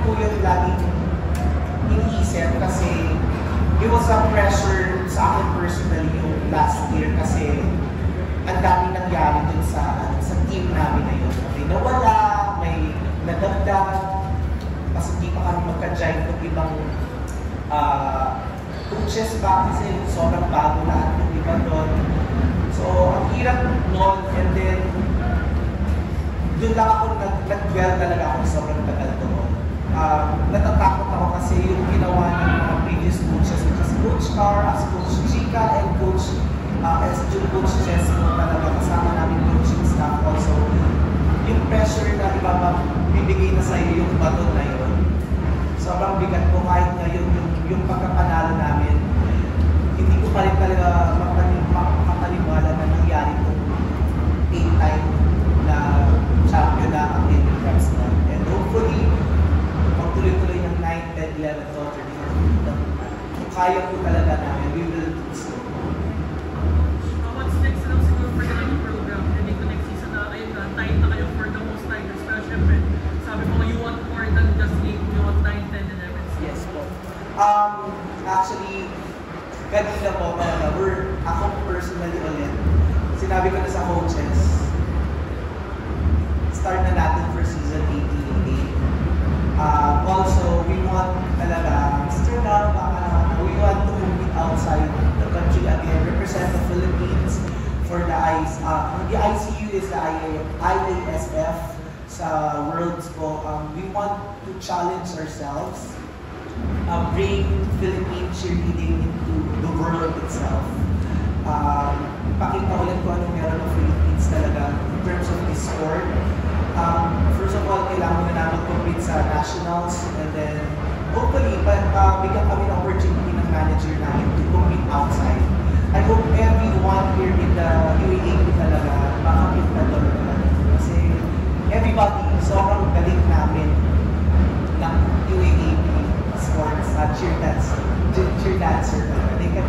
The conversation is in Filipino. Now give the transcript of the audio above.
po yun laging iniisip kasi it was a pressure sa akin personally yung last year kasi ang daming nangyari dun sa team namin na yun. May nawala, may nadagdag, kasi hindi pa kami magka-jive ng ibang coaches ba kasi sobrang bago lahat ng iba doon. So, ang hirap noon and then doon lang ako nag-dwell talaga ako sobrang tagal doon. Natatakot ako kasi yung ginawa ng mga previous coaches which is Coach Carr, as Coach Chica, and Coach Coach Jessica talaga kasama namin coaching staff also. Yung pressure na bibigay na sa iyo yung baton na yun. Sobrang bigat ko kahit ngayon yung pagkapanalo namin. Hindi ko pa rin talaga makapaniwala na nangyari itong 8-time na champion na ang David Reps na. And hopefully, magtuloy-tuloy ng 9th, 10th, 11th, 12th, 13th. Kung kaya po talaga namin, we will do so. What's next na siguro for the next program? Hindi ko next season na ayun na, tight na kayo for the most titles. Pero syempre, sabi mo, you want more than just 8, you want 9, 10, 11. Yes po. Actually, kanina po talaga, ako personally ulit, sinabi ko na sa coaches, start na natin for season 18. Also, we want talaga, we want to compete outside the country again, represent the Philippines for the the ICU is the IASF sa Worlds po. We want to challenge ourselves, bring Philippine cheerleading into the world itself. Pakita ulit ko anong meron ng Philippines talaga in terms of this sport. First of all, kailangan na namin compete sa nationals and then hopefully, bigyan kami ng opportunity ng manager namin to compete outside. I hope everyone here in the UAAP talaga makakit na doon talaga. Kasi everybody, sobrang galing namin ng UAAP sports, cheer dancer talaga. They can